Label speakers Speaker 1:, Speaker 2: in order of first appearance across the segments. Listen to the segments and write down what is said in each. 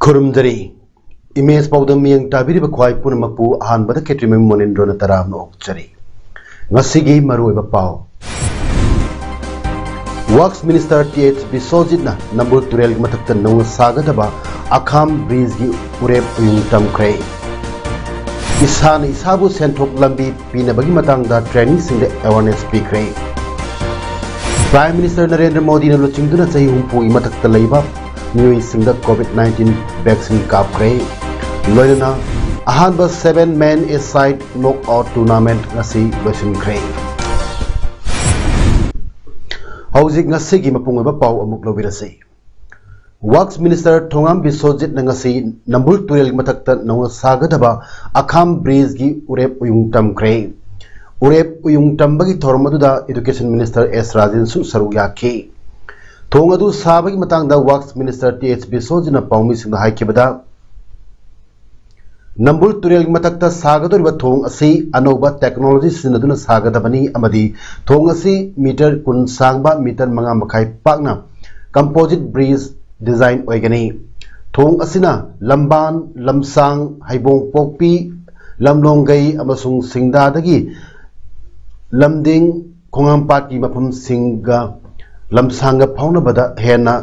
Speaker 1: खुरुमदरी image पाउदम मियंग ताबिरी बख्वाई पुनमकपु अहानबद केट्रिमेम मोनिंद्रोन तराम ओक्चरी ngasiगी maruiba pau Works Minister TH Biswajit na Nambur Turel gi mathakta nong sagadaba Akham Bridge gi urep uyung tamkhre Isan isabu senthok lambi pinabagi matangda training singde awareness pikre Prime Minister Narendra Modi na luchingduna chahi humpu i mathakta leiba New Singda COVID-19 vaccine kapkre loina ahanba 7-man a-side knockout tournament ngasi loisinkhre hauzik ngasi gi mapung ba pau amuk lobirasi Works Minister Thongam Biswajit na ngasi Nambur Turel mathakta nong sagadaba Akham Bridge gi urep uyung tamkhre urep uyung tambagi thormaduda Education Minister S Rajan su saru yakhi Thong adu sabagi matangda Works Minister TH Biswajit na paumi singda haikibada Nambur Turel matakta sagadoriba thong asi anoba technology sinaduna sagadabani amadi thong asi meter kun sangba meter manga makhai pakna composite bridge design oigani thong asina lamban lamsang haibong pokpi lamlongai amasung singdadagi lamding khongampat ki mafam singa lamsanga faunabada hena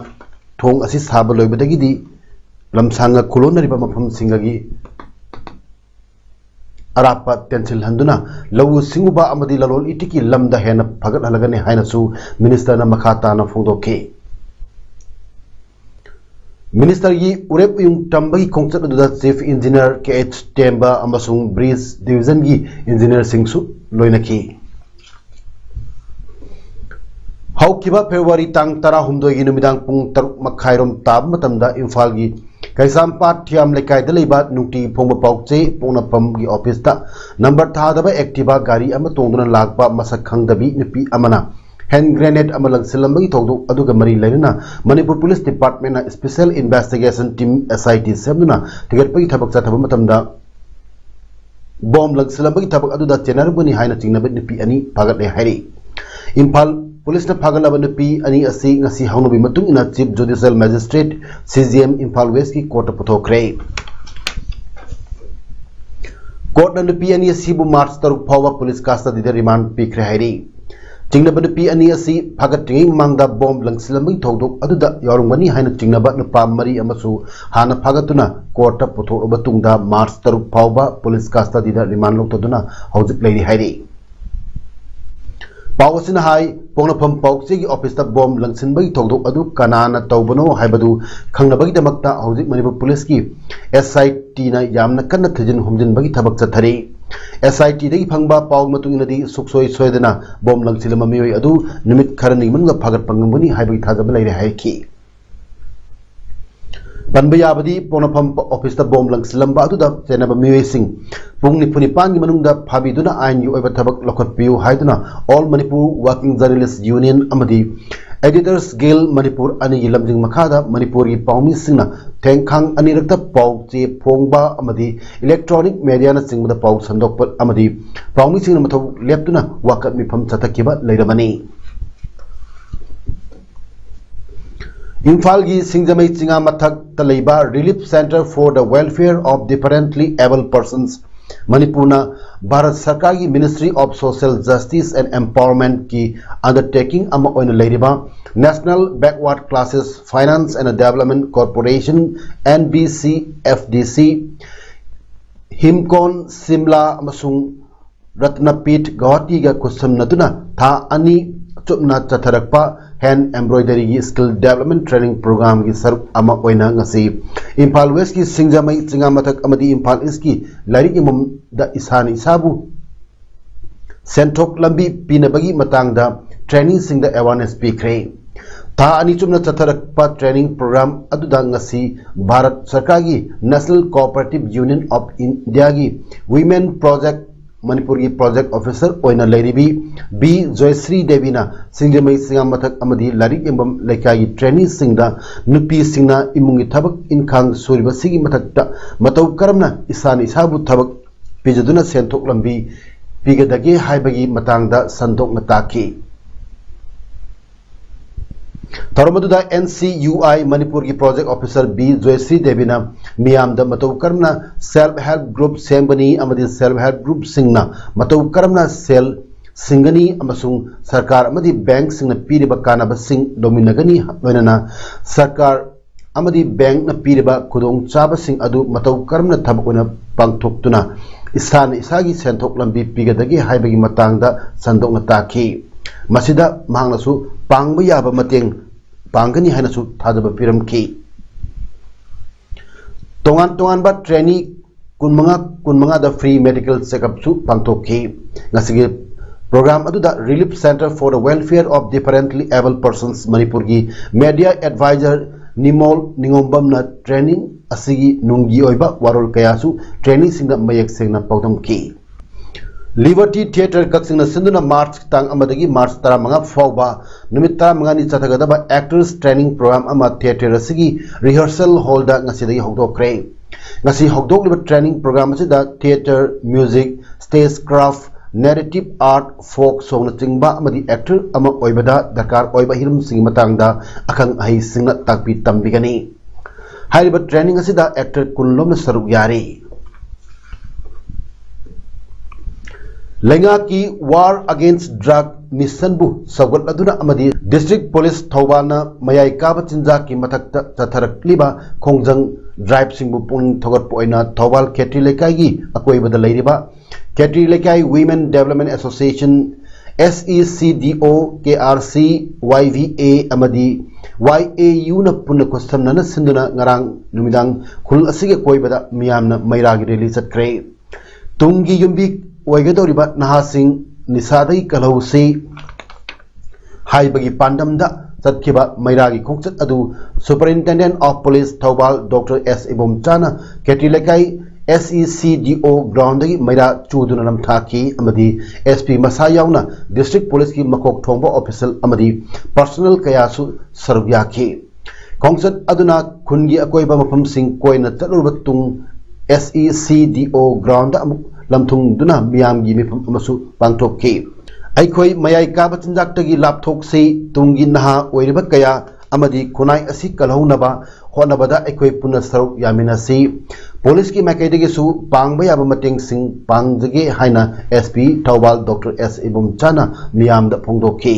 Speaker 1: thong asi saba loibadagi di lamsanga kulonariba mafam singagi arapa tensil handuna lawu singuba amadi lalol itiki lamda hena phagat halagani hainasu minister na makhata na phongdoke minister yi urep yung tambagi khongchat da chief engineer KH Temba amasung bridge division gi engineer singsu loinaki haukiba February tang 12 gi numidang pung 3 makhairom tab matamda Imphal gi Kaisampat Thiam Lekai Daliba Nukti Pongba Paukche Ponapam gi office ta number thadaba Activa gari ama tongduna lakpa masak khangdabi nupi amana hand grenade amalang silambagi thogdu aduga mari laina Manipur Police Department na Special Investigation Team SIT semduna tigatpagi thabak chathaba matamda bomb lang silambagi thabak aduda chenarbuni haina chingnabe nupi ani phagatle hairi Imphal Police na phagalaba nupi ani asi ngasi haunubi matung ina Chief Judicial Magistrate CGM Imphal West ki court puthokre court na nupi ani asi bu March 3 phawa police custody de remand pikre hairi chingnaba nupi ani asi phagatri mangda bomb langsilambi thodok aduda yorungmani haina chingnaba nupa mari amasu hana phagatuna court puthokba tungda March 3 phawa police custody de remand lotoduna hojik leiri hairi Pawasina hai pongnapam paukche gi office ta bomb langsinbagi thogdok adu kanana tawbano haibadu khangnabagi damakta hojik Manipur Police ki SIT na yamna kanna thijin humjinbagi thabak chathari SIT degi phangba paw matungina suksoi soidana bomb langsilama mioi adu nimit kharani manga phagat pangambuni haibagi thagaba leire haiki Panbayabadi ponapam office ta bomb langsilamba aduda chenaba mioi sing pungni puni pangi manungda phabiduna ain yu oiba thabak lokhat piu haiduna All Manipur Working Journalists Union amadi Editors Guild Manipur ani lamjing makhada Manipur gi paumi singna thengkhang ani rakta pau che phongba amadi electronic media na singda pau sandokpat amadi paumi singna mathaw leptuna wakat mifam chatakiba leiramani Imphal gi Singjamai Chinga Mathak Talaiba Relief Center for the Welfare of Differently Able Persons Manipurna Bharat Sarkar gi Ministry of Social Justice and Empowerment ki undertaking ama oina leiriba National Backward Classes Finance and Development Corporation NBCFDC Himkon Simla amasung Ratnapit Guwahati ga kusam naduna tha ani chupna chatharakpa hand embroidery gi skill development training program gi saruk ama oina ngasi Imphal West ki Singjamai Chinga Mathak amadi Imphal East ki lairik imam da isani isabu senthok lambi pinabagi matangda training singda awareness pikre था अनि चुमना चथरकपा training programme अदुदा ngasi Bharat सरकार की National Cooperative Union of India की women project Manipur की project officer ओइना लेरिबी बी जयश्री देवीना सिंगमई सिंगा मथक अमदी लारिक एवं लेखाई की ट्रेनिंग सिंगदा नुपी सिंगना इमुंगी थबक इनखांग सोरिबा सिगी मथकता मतौ करमना इसान इसाबु थबक पिजदुना सेंथोक लंबी पिगदगे हाइबगी मतंगदा संदोकना ताकी थरमदुदा NCUI मणिपुर की प्रोजेक्ट ऑफिसर बी जयश्री देवीना मियामदा मतौ करमना सेल्फ हेल्प ग्रुप सेंबनी अमदी सेल्फ हेल्प ग्रुप सिंगना मतौ करमना सेल सिंगनी अमसुंग सरकार अमदी बैंक सिंगना पीरिबा कानाबा सिंग डोमिनगनी लोइनना सरकार अमदी बैंक ना पीरिबा खुदोंग चाबा सिंग अदु मतौ करमना थबकोना पांगथोक्तुना इसान इसागी सेंथोक लंबी पिगदगी हाइबगी मतंगदा संदोकना ताकी मसिदा मांगनासु पांगबा याबा मतेंग पांगनी हाइनासु थाजबा पिरमकी तोंगान तोंगान बा ट्रेनी कुनमंगा द फ्री मेडिकल चेकअप सु पांगथोकी ngasi प्रोग्राम अदुदा relief centre for the welfare of differently abled persons Manipur की media adviser Nimol Ningombam training असगी नुंगी ओइबा वारोल कयासु ट्रेनिंग सिंगना मयक सेंगना पौदमकी लिबर्टी थिएटर कक्सिंगना सिंधुना मार्च तांग अमदगी मार्च 15 फाउबा निमित 15 नि चथगदबा एक्टर्स ट्रेनिंग प्रोग्राम अमा थिएटर असगी रिहर्सल हॉल दा ngasi हौदोक्रे ngasi हौदोक्लिबा training programme असिदा theatre music stagecraft narrative art folk song चिंगबा अमदी एक्टर अमा ओइबदा दरकार ओइबा हिरम सिंग मतंगदा अखंग अहि सिंगना ताकपी तंबिगनी हाइरिबा ट्रेनिंग असिदा एक्टर कुनलोमना सरुक यारी लेंगा की वार अगेंस्ट ड्रग मिशन बु सगत अदुना अमदी डिस्ट्रिक्ट पुलिस थौबालना मयाई काबा चिंजा की मथक चथरकलिबा खोंजंग ड्राइव सिंगबु पुंग थोगत पोइना थौबाल खेत्री लेकाई की अकोइबदा लेरिबा Khetri Leikai women development association SECDO KRC YVA अमदी YAU न पुन कोस्तमना सिंधुना ngarang नुमिदांग खुल असिगे कोइबदा मियामना मैरागी रैली चतक्रे तुंगी युम्बी ओइगदौरिबा नहासिंग निसादगी कलौसे हाइबगी पांडमदा चतखिबा मैरागी खोंचत अदु superintendent of police Thoubal doctor S इबोमचाना केटी लेकाई SECDO ग्राउंड की मैरा चूदुना नमथाकी अमदी SP मसा याउना डिस्ट्रिक्ट पुलिस की मकोक थोंबा ऑफिसर अमदी पर्सनल कयासु सर्वयाखी खोंचत अदुना खुनगी अकोइबा मफम सिंग कोइना चलुरबा तुंग SECDO ग्राउंड लमथुंगदुना मियामगी मिफम अमसु पांगथोक्की अइखोई मयाई काबा चिंजाक्तगी लापथोक्से तुंगी नहा ओइरिबा कया अमदी खुनाई असि कलहौनबा होनबदा अइखोई पुनः सरुक यामिनासी पुलिस की मैकेडिगेसु पांगबा याबा मतेंग सिंग पांगजगे हाइना SP थौबाल डॉक्टर S इबोमचाना मियामदा फोंदोक्की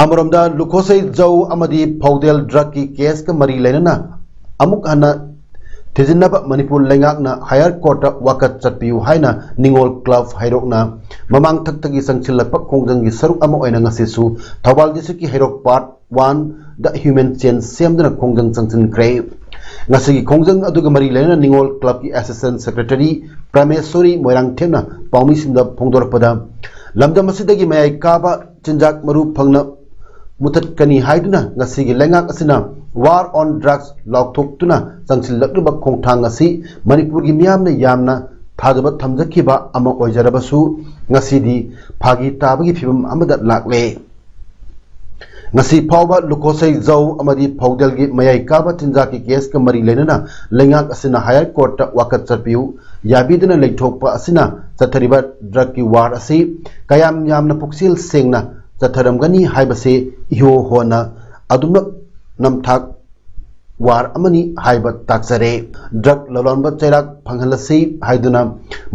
Speaker 1: अमरोमदा लुखोसै जौ अमदी फौदेल ड्रग की केस का मरी लेना अमुक हना थिजिनबा मणिपुर लेंगाकना हायर कोर्ट वाकत चटपियु हाइना निंगोल क्लब हाइरोकना ममांग थक्तगी संगसिलप खोंजंगी सरुक अमा ओइना ngasisu थौबाल डिस्ट्रिक्ट की हाइरोक पार्ट 1 द ह्यूमन चेन सेमदना खोंजंग संगसिनख्रे ngasi खोंजंग अदुगा मरी लेना निंगोल क्लब की असिस्टेंट सेक्रेटरी प्रामेश्वरी मोइरांग थेमना पाउमी सिंदा फोंदोरपदा लमदम असिदगी मयाई काबा चिंजाक मरु फंगना मुथतकनी हाइदुना ngasi gi lengak asina war on drugs laukthoktuna changsilakluba khongthang asi manipur gi miyamna yamna thajaba thamjakhiba ama oijarabasu ngasi di phagi tabagi phibam amada lakle ngasi phawba lukosai jau amadi phawdel gi mayai kaba tinja ki case ka mari lenana lengak asina higher court ta wakat charpiu yabiduna leithokpa asina chathariba drug ki war asi kayam yamna puksil sengna चथरमगनी हाइबसे इहो होना अदुम नमथाक वार अमनी HYBE ताक्सरे drug ललोनब चैराक फंगहलसी हाइदुना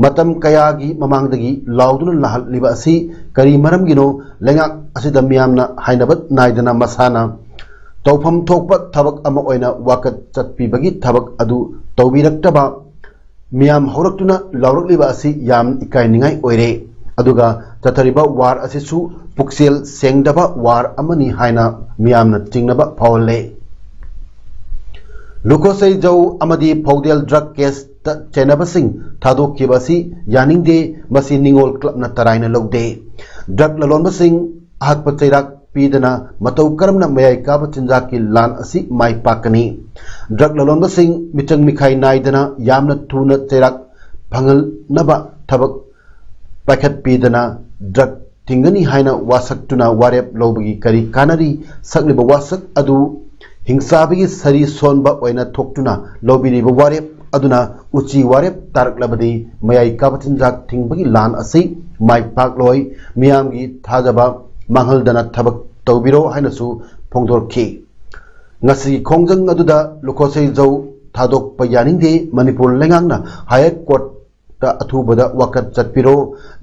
Speaker 1: मतम कयागी ममांगदगी लाउदुना लहलिबा असि करी मरमगिनो लेंगाक असिदा मियामना हाइनबत नाइदना मसाना तौफम थोकप थबक अमा ओइना वाकत चतपीबगी थबक अदु तौबिरक्तबा मियाम हौरक्तुना लाउरक्लिबा असि याम इकाइनिंगाई ओइरे अदुगा चथरिबा वार असिसु पुक्सेल सेंगदबा वार अमनी हाइना मियामना चिंगनबा फावले लुकोसै जौ अमदी फौदेल drug case चेनबसिंग थादोखिबसी यानिंगदे मसी निंगोल club न तराइना लौदे drug ललोनबसिंग ahakpa chairak pidana matau karamna mayai kaba chinjak ki lan asi mai pakani drug lalonba sing michang mikhai naidana yamna thuna chairak phangal naba thabak pakhat pidana drug tingani haina wasak tuna warep lobagi kari kanari sakliba wasak adu हिंसाबी सरी सोनबा ओइना थोक्तुना लोबिरिबा वारेप अदुना उची वारेप तारकलबदी मयाई काबचिनजाक थिंगबगी लान असि माइ पाकलोय मियामगी थाजबा मांगलदना थबक तौबिरो हाइनसु फोंदोरखि ngasi khongjang aduda lukosei jau thadok payaninge manipur lengang na high court ta athubada wakat chatpiro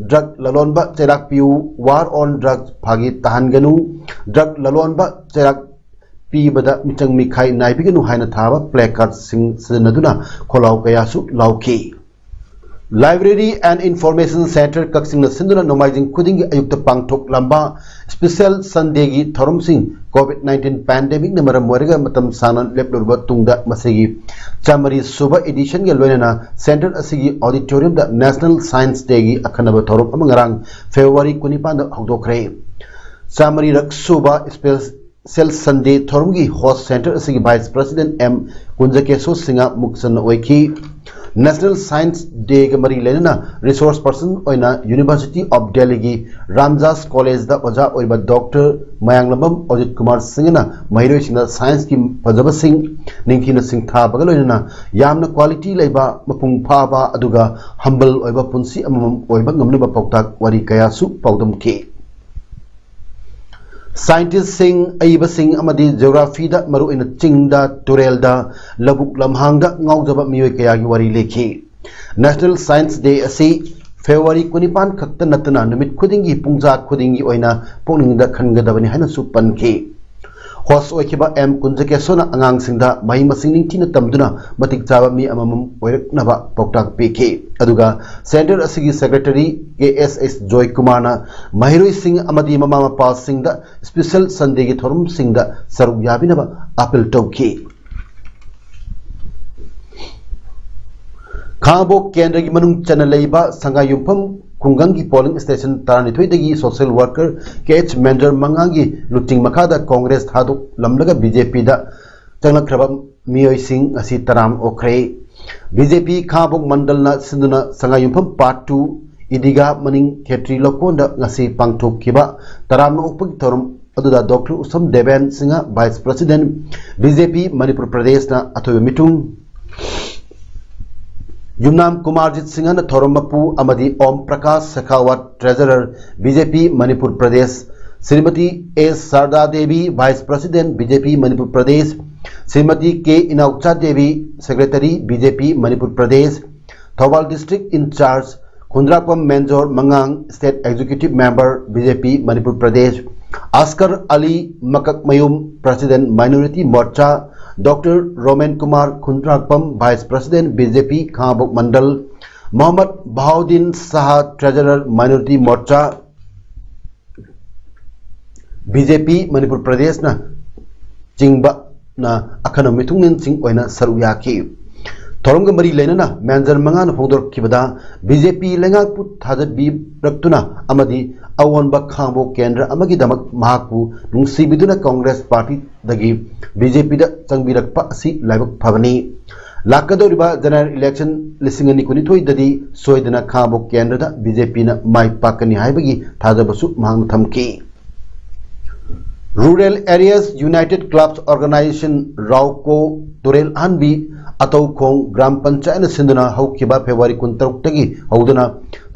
Speaker 1: drug lalonba cherak piu war on drugs phagi tahanganu drug lalonba cherak पीबदा मिचंग मिखाई नाइबिगनु हाइना थाबा placard सिंग सिनदुना खोलाव कयासु लाउखी library and information centre Kakching सिंदुना नोमाइजिंग खुदिंग अयुक्त पांगथोक लंबा स्पेशल संडे की थरम सिंग कोविड-19 पैंडेमिक न मरम वरगा मतम सानन लेपलुरबा तुंगदा मसेगी चामरी सुबह एडिशन के लोयना सेंटर असिगी auditorium the National Science Day की अखनब थरम अमंगरांग फेब्रुआरी 19 द हौदोखरे चामरी रक सुबह स्पेशल संडे थरम की होस्ट सेंटर असिगी वाइस प्रेसिडेंट एम कुंजकेसो सिंगा मुक्सन ओइखी नेशनल साइंस डे के मरी लेना रिसोर्स पर्सन ओइना यूनिवर्सिटी ऑफ दिल्ली की रामदास कॉलेज दा ओजा ओइबा डॉक्टर मयांगलम अजित कुमार सिंगना महिरोइ सिंग साइंस की फजब सिंग निंखिन सिंग था बगलोइना यामना क्वालिटी लेबा मपुंग फाबा अदुगा हम्बल ओइबा पुंसी अमम ओइबा ngमनबा पौताक वरी कयासु पौदम के साइंटिस्ट सिंह अइबा सिंह अमदी ज्योग्राफी दा मरु इन चिंग दा तुरेल दा लबुक लमहांग दा ngauजबा मियोय कया की worry Lekhi national Science day असि फेब्रुआरी 19 खक्त नतना नुमित खुदिंगी पुंजा खुदिंगी ओइना पोनिंग दा खनगदबनी हाना सुपनखी होस्ट ओइखिबा एम कुंजकेसोना अंगांग सिंदा महि मसिंग निंथिना तमदुना मतिक चाबा मी अममम ओइरकनबा पौताक पेखे अदुगा सेंटर असिगी सेक्रेटरी के एस जॉय कुमारना महिरोइ सिंह अमदी ममा मपा सिंह दा स्पेशल संडे की थोरम सिंह दा सरुक याबिनबा अपील तौखी खाबो केंद्र की मनुंग चन लेबा संगायुफम खुंगंग की पोलिंग स्टेशन तारानिथोइदगी सोशल वर्कर केएच मेंडर मंगांगी लुटिंग मखादा कांग्रेस थादु लमलगा बीजेपी दा चंगलख्रबम मियोय सिंह असि तराम ओखरे बीजेपी खाबोक मंडल ना सिंदुना संगायुफम पार्ट 2 इदिगा मनिंग खेत्री लोकोंदा ngasi pangthokkiba taramna upag thorum aduda doctor Usham Deven Singh vice president BJP Manipur Pradesh ना अथोय मिटुंग युमनाम कुमारजीत सिंह न थोरमपु अमदी Om Prakash Shekhawat treasurer BJP Manipur Pradesh Shrimati S Sharda Devi vice president BJP Manipur Pradesh Shrimati K Inaocha Devi secretary BJP Manipur Pradesh Thoubal district in-charge Khundrakpam Menjor Mangang state executive member BJP Manipur Pradesh Askar Ali मकक मयूम president minority Morcha doctor Romen Kumar Khundrakpam vice president BJP Khabok Mandal Mohammad Bahauddin Shah treasurer minority Morcha BJP Manipur Pradesh ना चिंगबा ना अखन मिथुंगन सिंह ओइना सरुयाखी थोरंग मरी लेना मैनेजर मंगान फोंदोरखिबदा बीजेपी लेंगाकपु थाजबी रक्तुना अमदी अवोनबा खांबो केंद्र अमगी दमक महाकु नुंसीबिदुना कांग्रेस पार्टी दगी बीजेपी दा चंगबिरकपा असि लाइबक फबनी लाकदोरिबा जनरल इलेक्शन लिसिंगनी कुनिथोय ददी सोयदना खांबो केंद्र दा बीजेपी ना माइ पाकनी हाइबगी थाजबसु मांग थमकी rural areas united clubs organisation रावको तुरेल आनबी अतौखोंग ग्राम पंचायत सिंधुना हौकिबा फेब्रुआरी 19 तगी हौदुना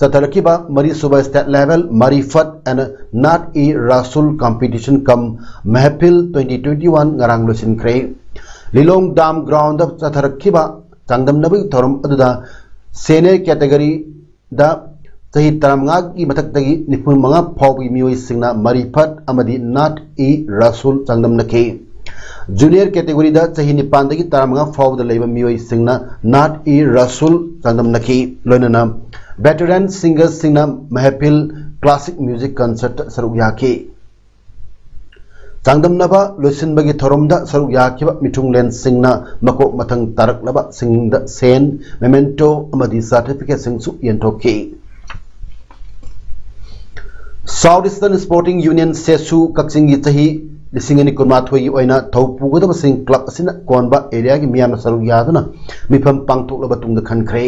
Speaker 1: चतरकिबा मरी सुबह state level Marifat and Naat-e-Rasul competition cum महफिल 2021 ngarang लोसिनख्रे लिलोंग दाम ग्राउंड चतरकिबा चांगदमनबी थोरम अदुदा सेनियर कैटेगरी दा सही तरमगा की मथक्तगी निपुण मंगा फावगी मियोय सिंगना मारिफत अमदी नॉट ई रासुल चांगदमनखे जूनियर कैटेगरी दा सही निपानदगी तरमगा फावद लेबा मियोय सिंगना नॉट ई रासुल चांगदमनखे लोनना वेटरन सिंगर्स सिंगना महफिल क्लासिक म्यूजिक कंसर्ट सरुक याखे चांगदमनबा लोसिनबगी थोरमदा सरुक याखिबा मिठुंगलेन सिंगना मकोक मथंग तारकलबा सिंगदा सेन मेमेंटो अमदी सर्टिफिकेट सिंगसु यंथोखे साउथ ईस्टर्न स्पोर्टिंग यूनियन सेसु कक्सिंग की चाही लिसिंगनी कुमाथोई ओइना थौ पुगदब सिंग क्लब असिना कोनबा एरिया की मियाम सरुक यादना मिफम पांगथोकलब तुंग खनख्रे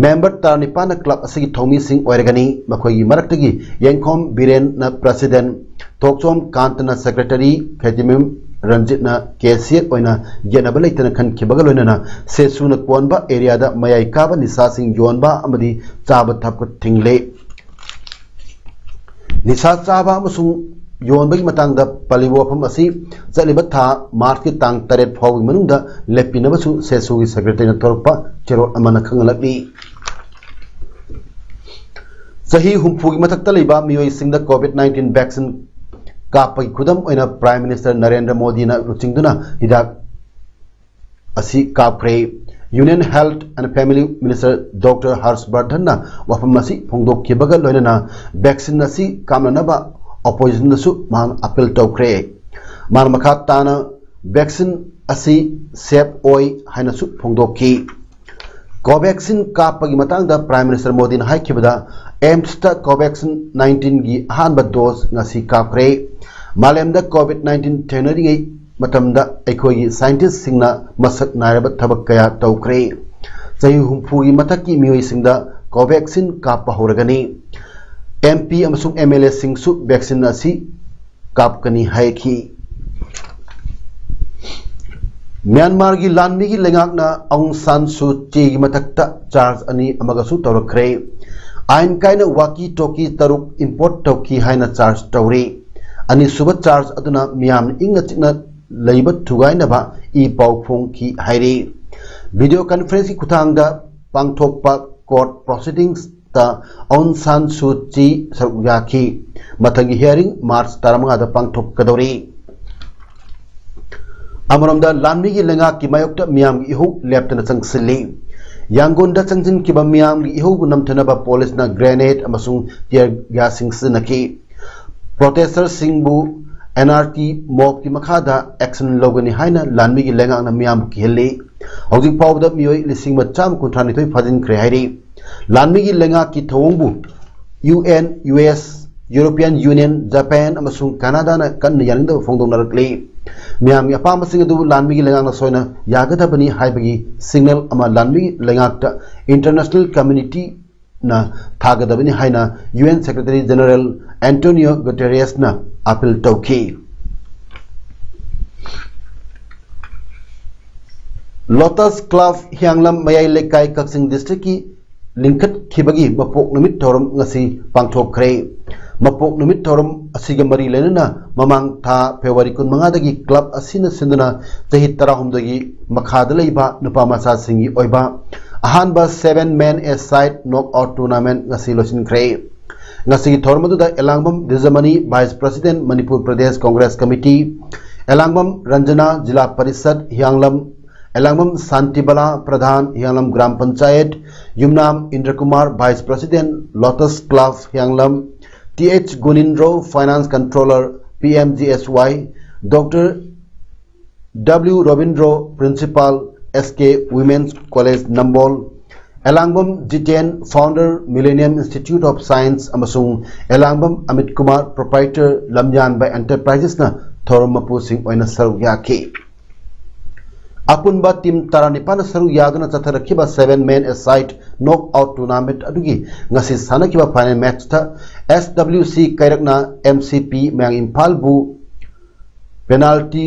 Speaker 1: मेंबर तारनिपान क्लब असगी थौमी सिंग ओइरगनी मखोई मरक्तगी येंखोम बिरेन न प्रेसिडेंट थोकचोम कांतना सेक्रेटरी खेजिमिम रंजित न केसीएट ओइना येनब लेतन खनखिबग लोइना सेसुन कोनबा एरिया दा मयाई काबा निसा सिंग योनबा अमदी चाब थप थिंगले निसा चाबा अमसुंग योनबगी मतंगदा पलिवोफम असी चलिबा था मार्च की तांग तरेट फाउगी मनुंगदा लेपिनबसु सेसुगी सेक्रेटरी न तोरपा चेरो अमन खंगलकली सही हुमफुगी मथक्ता लेबा मियोई सिंगदा कोविड-19 वैक्सीन कापगी खुदम ओइना प्राइम मिनिस्टर नरेंद्र मोदी ना रुचिंगदुना हिदाक असी कापरे Union Health and Family Minister doctor Harshvardhan ना वफम असी फोंदोखिबगा लोइना वैक्सीन असी कामनबा ऑपोजिशन मान अपील तौरे मान मखा ताना वैक्सीन असी सेफ ओई हाइनसु फोंदोखी कोवैक्सीन कापगी मतंगदा प्राइम मिनिस्टर मोदी ना हाइखिबदा एम्स ता कोवैक्सीन 19 की अहानबा डोज ngasi कापरे मालेमदा कोविड-19 थेनरिंगै मतमदा एखोगी साइंटिस्ट सिंगना मसक नायरब थबक कया तौरे चही हुमफुगी मथकी मियोई सिंगदा कोवैक्सीन काप होरगनी MP अमसुंग MLA सिंगसु वैक्सीन असी कापकनी हाइखी म्यांमार की लानमी की लेंगाकना आउंग सान सू ची की मथक्ता चार्ज अनि अमगसु तौरखरे आइन कायना वाकी टोकी तरुक इंपोर्ट टोकी हाइना चार्ज तौरे अनि सुब चार्ज अदुना मियाम इंग चिकना लैबत थुगाइनबा ई पाउफोंग की हाइरे वीडियो कॉन्फ्रेंस की खुथांगदा पांगथोकपा कोर्ट प्रोसीडिंग्स ता आउंग सान सू ची सरुयाखी मथंगी हियरिंग मार्च 15 पांगथोकदौरी अमरमदा लानमी की लेंगा की मायोक्ता मियाम की इहु लेफ्टन चंगसिली यांगोंदा चंगजिन की मियाम की इहु नमथनबा पुलिस ना ग्रेनेड अमसुंग टियर गैसिंग सिनकी प्रोटेस्टर सिंगबु NRT मॉब की मखादा एक्शन लोगनी हाइना लानमी की लेंगा ना मियाम की हिली हौजिक पावदा मियोई लिसिंग मचाम कुंथानिथोई फाजिन ख्रे हाइरी लानमी की लेंगा की थोंगबु UN US European Union Japan अमसुंग कनाडा ना कन यानिंदा फोंदोंनरकली मियाम की अपाम सिंग दु लानमी की लेंगा ना सोइना यागदबनी हाइबगी सिग्नल अमा लानमी लेंगाकता इंटरनेशनल कम्युनिटी ना थागदबनी हाइना UN secretary general Antonio Guterres ना appeal तौखी lotus Club हियांगलम मयाई लेकाई Kakching district की लिंखत खिबगी मपोक नुमित थौरम ngasi पांगथोखरे मपोक नुमित थौरम असिगा मरी लेना ममांग था फेब्रुआरी 15 दगी क्लब असिना सिंदना चही 13 दगी मखादा लेबा नुपा मसा सिंगी ओइबा अहानबा 7 man a side knock out tournament ngasi लोसिनख्रे ngasi थौरमदुदा Elangbam Dijamani vice president Manipur Pradesh Congress committee Elangbam Ranjana zila parishad Hiyanglam Elangbam Shantibala pradhan Hiyanglam gram panchayat Yumnam Indra Kumar vice president Lotus Club Hiyanglam TH Gunindro finance controller PMGSY doctor W Rabindro principal SK women's college Nambol Elangbam Jiten founder Millennium Institute of Science अमसुंग एलांगबम अमित कुमार प्रोप्राइटर लमजान बाय enterprises ना थोरम मपु सिंह ओइना सरुक याखी अपुनबा टीम तारानिपान सरुक यादना चथरखिबा 7 man a side knock out tournament अदुगी ngasi सानखिबा फाइनल मैच था SWC कैरकना MCP मैंग इम्फाल बु पेनाल्टी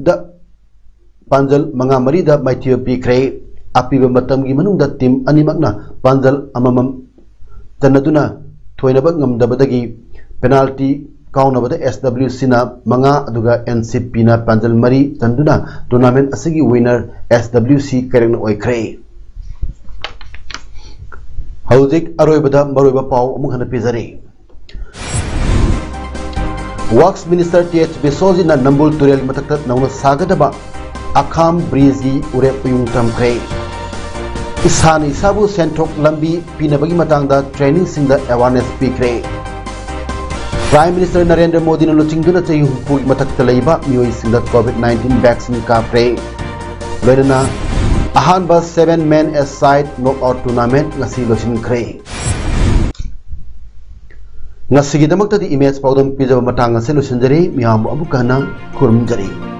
Speaker 1: द पांजल मंगा मरी द माइथियो पीख्रे अपीबा मतम की मनुंग द टीम अनिमकना पांजल अममम तनदुना थोइनबा ngamdabadagi पेनाल्टी काउनबद SWC ना मंगा अदुगा NCP ना पांजल मरी चंदुना टूर्नामेंट असगी विनर SWC कैरकना ओइख्रे हौजिक अरोइबदा मरोइबा पाउ अमुक हन पिजरे वर्क्स मिनिस्टर TH बेसोजी ना नंबुल तुरेल मतक नौना सागदबा अखाम ब्रिज की उरे पुयुंग तमख्रे इसानी साबु सेंट्रोक लंबी पीनबगी मतंगदा ट्रेनिंग सिंगदा अवेयरनेस पीख्रे प्राइम मिनिस्टर नरेंद्र मोदी ने लुचिंगदुना चही हुपु मतक लेबा मियोई सिंगदा कोविड-19 वैक्सीन काफ्रे लोइना अहानबा 7 man a side knock out tournament ngasi लोसिनख्रे ngasigidamakta di image paudam pijaba matang ase lusinjari miyam abu kana kurumjari.